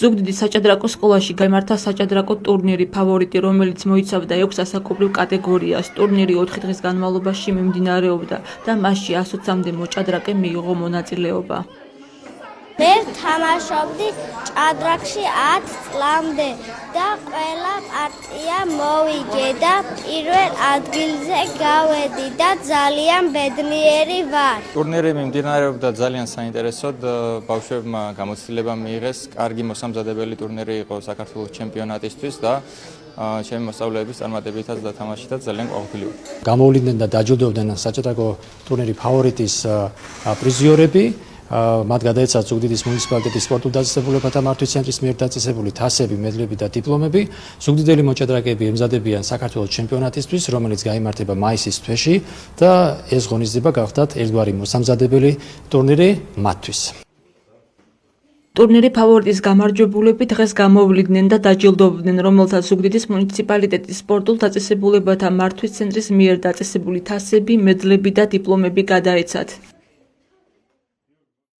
ზუგდიდის საჭადრაკო სკოლაში გაიმართა საჭადრაკო ტურნირი ფავორიტი, რომელიც მოიცავდა 6 ასაკობრივ კატეგორიას. ტურნირი 4 დღის განმავლობაში მიმდინარეობდა და მასში 120-მდე მოჭადრაკე მიიღო მონაწილეობა. მე თამაშობდი ჭადრაკში 10 წლამდე და ყველა პარტია მოვიგე და პირველ ადგილზე გავედი და ძალიან ბედნიერი ვარ. ტურნირი მიმდინარეობდა ძალიან საინტერესოდ, ბავშვებმა გამოცდილება მიიღეს, კარგი მოსამზადებელი ტურნირი იყო საქართველოს ჩემპიონატისთვის და ჩემი მოსწავლეების წარმატებითაც და თამაშითაც ძალიან ყოფილი ვარ. გამოვლიდნენ და დაჯილდოვდნენ საჭადრაკო ტურნირი ფავორიტის პრიზიორები. მათ გადაეცათ ზუგდიდის მუნიციპალიტეტის სპორტულ დაწესებულებათა მართვის ცენტრის მიერ დაწესებული თასები, მედლები და დიპლომები. ზუგდიდელი მოჭადრაკეები ემზადებიან საქართველოს ჩემპიონატისთვის, რომელიც გაიმართება მაისის თვეში და ეს ღონისძიება გახდათ ერთგვარი მოსამზადებელი ტურნირი მათთვის. ტურნირი ფავორიტის გამარჯვებულები დღეს გამოვლიდნენ და დაჯილდოვდნენ, რომელთაც ზუგდიდის მუნიციპალიტეტის სპორტულ დაწესებულებათა მართვის ცენტრის მიერ დაწესებული თასები, მედლები და დიპლომები გადაეცათ.